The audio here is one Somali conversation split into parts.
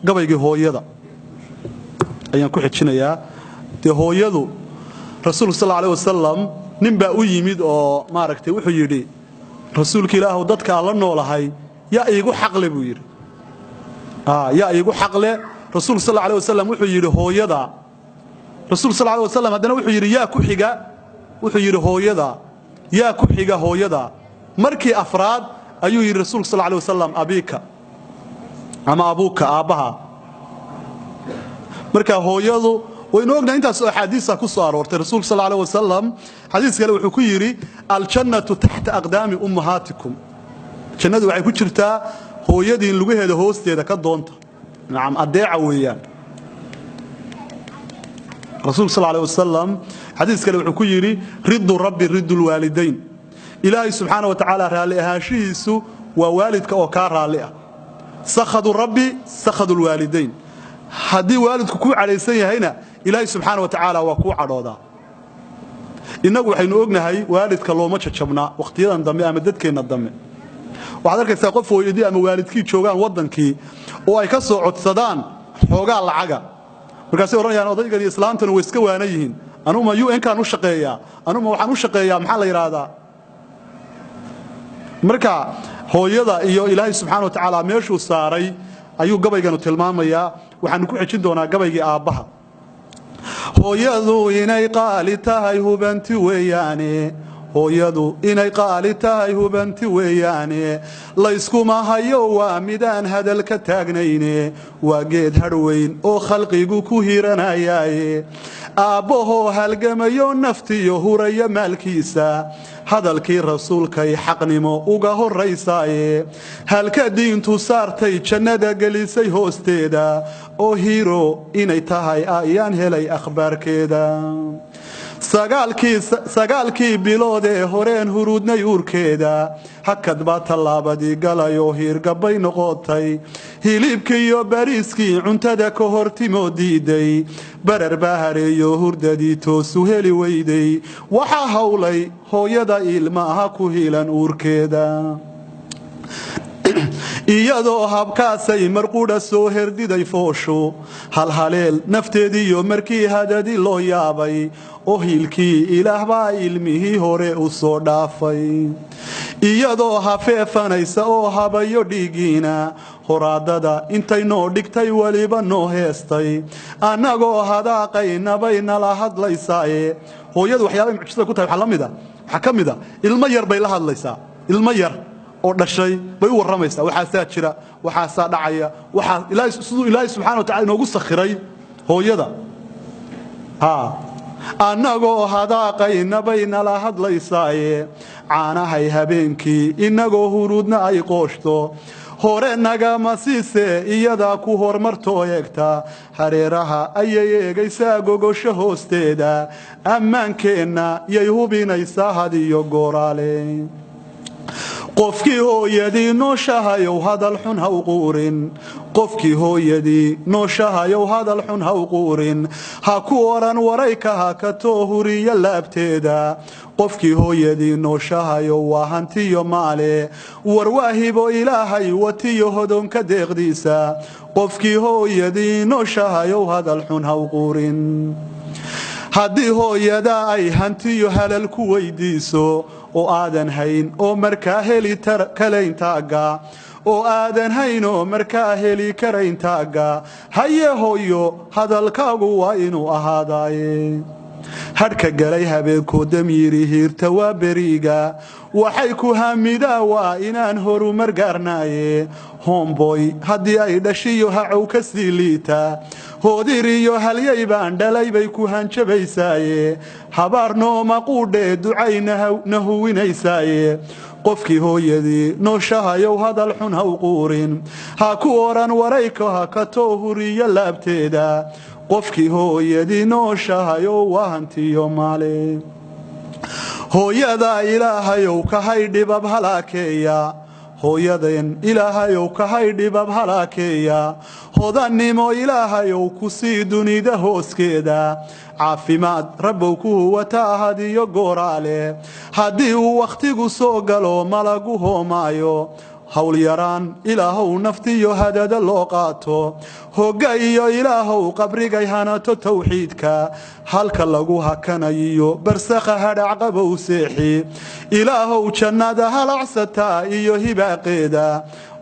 gabayga hooyada ayaan ku xijinayaa de hooyadu rasuulka sallallahu alayhi wasallam ninba u yimid oo maaragtay wuxuu yiri rasuulka ilaahu dadka la noolahay yaa iigu xaqle buu yiri yaa iigu xaqle rasuulka sallallahu alayhi wasallam wuxuu yiri hooyada rasuulka sallallahu alayhi wasallam hadana wuxuu yiri yaa ku xiga wuxuu yiri hooyada yaa ku xiga hooyada markii afraad ayuu yiri rasuulka sallallahu alayhi wasallam abika ama abuka aabaha marka hooyadu waynu ognahay intaas oo xadiis ku soo aroortay rasuulka sallallahu alayhi wasallam xadiis kale wuxuu ku yiri al jannatu tahta aqdami ummahatikum jannadu waxay ku jirtaa hooyadiin lugaheeda hoosteeda ka doonta naam adeeca weeyaan rasuulka sallallahu alayhi wasallam xadiis kale wuxuu ku yiri riddu rabbi riddul walidayn ilaahi subhanahu wa ta'ala raali ahaashiisu waa waalidka oo ka raali ah sakhadu rabbi sakhadul walidayn hadii waalidku ku calaysan yahayna ilaahi subhanahu wa ta'ala waa ku cadhooda inagu waxaynu ognahay waalidka looma jajabna waqtiyadan dambe ama dadkeena dambe waxaad arkaysaa qof hooyadii ama waalidkii joogaan wadankii oo ay ka soo codsadaan xoogaa lacaga markaas ay oranayaan odaygan islaamtuna way iska waana yihiin anuma UN kan u shaqeeyaa anuma waxaan u shaqeeyaa maxaa la yiraahdaa marka hooyada iyo ilaahi subhanahu wa ta'ala meeshuu saaray ayuu gabayganu tilmaamayaa waxaan ku xijin doonaa gabaygii aabaha hooyadu inay qaali tahay hubanti weeyaane hooyadu inay qaali tahay hubanti weeyaane la isku ma hayo waa midaan hadal ka taagnayne waa geed harweyn oo khalqigu ku hiranayay aabaho halgamayo naftiyo huraya maalkiisa hadalkii rasuulkay xaqnimo uga horeysaaye halka diintu saartay jannada gelisay hoosteeda oo hiro inay tahay ayaan helay akhbaarkeeda sagaalkii biloodee horeen huruudnay uurkeeda hakad baa tallaabadii galayoo hiirgabay noqotay hilibkii iyo bariiskii cuntada ka hortimoo diiday barar baa hareeyo hurdadii toosu heli weyday waxaa hawlay hooyada ilmaha ku hiilan uurkeeda iyadoo habkaasay marquudha soo herdiday foosho halhaleel nafteediyo markii hadadii loo yaabay oo hiilkii ilaah baa ilmihii hore u soo dhaafay iyadoo hafeefanaysa oo habayo dhiigiina horaadada intay noo dhigtay waliba noo heestay annagoo hadaaqaynabay nala hadlaysaaye hooyadu waxyaabay mucjisada ku tahay waxaa ka mid ah ilmo yar bay la hadlaysaa ilmo yar oo dhashay bay u waramaysaa waxa jira waxa dhacaya waxa ilaahay subhanahu wa ta'ala inoogu sakhiray hooyada annagoo hadaaqayna bayna la hadlaysaaye caanahay habeenkii inagoo huruudna ay qooshto hore nagama siise iyada ku hormartoo eegta hareeraha ayay eegaysaa gogosho hoosteeda ammaankeenna yay hubinaysaa hadiyo gooraale qofkii hooyadii nooshahayow hadal xun ha u quurin qofkii hooyadii nooshahayow hadal xun ha u quurin ha ku oran warayka ha ka too huriya laabteeda qofkii hooyadii nooshahayow waa hantiyo maale warwaahibo ilaahay watiyo hodonka deeqdiisa qofkii hooyadii nooshahayow hadal xun ha u quurin haddii hooyada ay hantiyo halal ku weydiiso oo aadan hayn oo markaa heli karayntaagga oo aadan hayn oo markaa heli karayntaagga haye hooyo hadalkaagu waa inuu ahaadaaye hadhka galay habeenkoo damyiri hiirta waa beriga waxay ku hamidaa waa inaan horumar gaarnaaye homeboy haddii ay dhashiyo hacow ka sii liita hoodiriyo halyay baan dhalay bay ku hanjabaysaaye habaar nooma quudhee ducayna huwinaysaaye qofkii hooyadii nooshahayow hadal xun ha u quurin ha ku oran warayka ha ka too huriya laabteeda qofkii hooyadii nooshahayow waa hantiyo maale hooyada ilaahayow ka haydhibab halaakeeya hooyadan ilaahayow ka haydhibab halaakeeya hodannimo ilaahayow ku sii dunida hooskeeda caafimaad rabbow ku huwata hadiyo gooraale haddii uu wakhtigu soo galo malagu hoomaayo hawl yaraan ilaahow naftiyo hadada loo qaato hogga iyo ilaahow qabrigay hanato tawxiidka halka lagu hakanayo barsakha hadhac qabow seexi ilaahow jannada halacsata iyo hibaaqeeda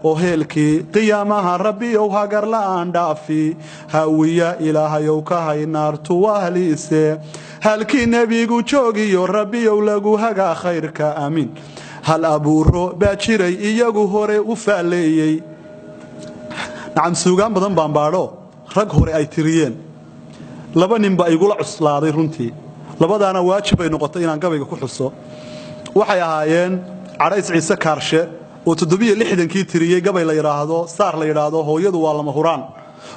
oo heelkii qiyaamaha rabbiyow hagar la'aan dhaafi hawiya ilaahayow ka haynaartu wahliise halkii nebigu joogiyo rabbiyow lagu hagaa khayrka aamin hal abuuro baa jiray iyagu hore u faaleeyay nacam suugaan badan baan baadho rag hore ay tiriyeen laba nin baa igula cuslaaday runtii labadaana waajib ay noqotay inaan gabayga ku xuso waxay ahaayeen Carays Ciise Kaarshe oo 760kii tiriyay gabay la yiraahdo saar la yiraahdo hooyadu waa lama huraan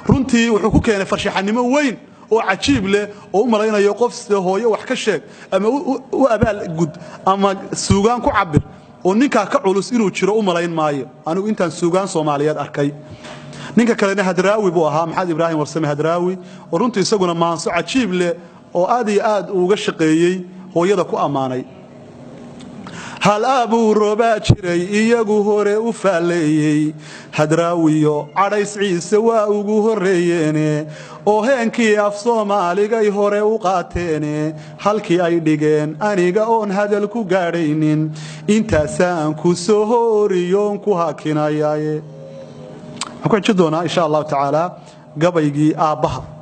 runtii wuxuu ku keenay farshaxanimo weyn oo cajiib leh oo u malaynayo qof sida hooyo wax ka sheeg ama u abaal gud ama suugaan ku cabir oo ninka ka culus inuu jiro u malayn maayo anigu intaan suugaan Soomaaliyeed arkay ninka kale Hadraawi buu ahaa Maxamed Ibraahim Warsame Hadraawi oo runtii isaguna maanso cajiib leh oo aad iyo aad uga shaqeeyay hooyada ku amaanay hal abuuro baa jiray iyagu hore u faaleeyay Hadraawiyo Carays Ciise waa ugu horeeyeen oo heenkii af Soomaaliga hore u qaateen halkii ay dhigeen aniga oon hadal ku gaadhaynin intaasaan ku soo horiyoon ku hakinayay waxaan ku doonaa insha Allah taala gabaygii aabaha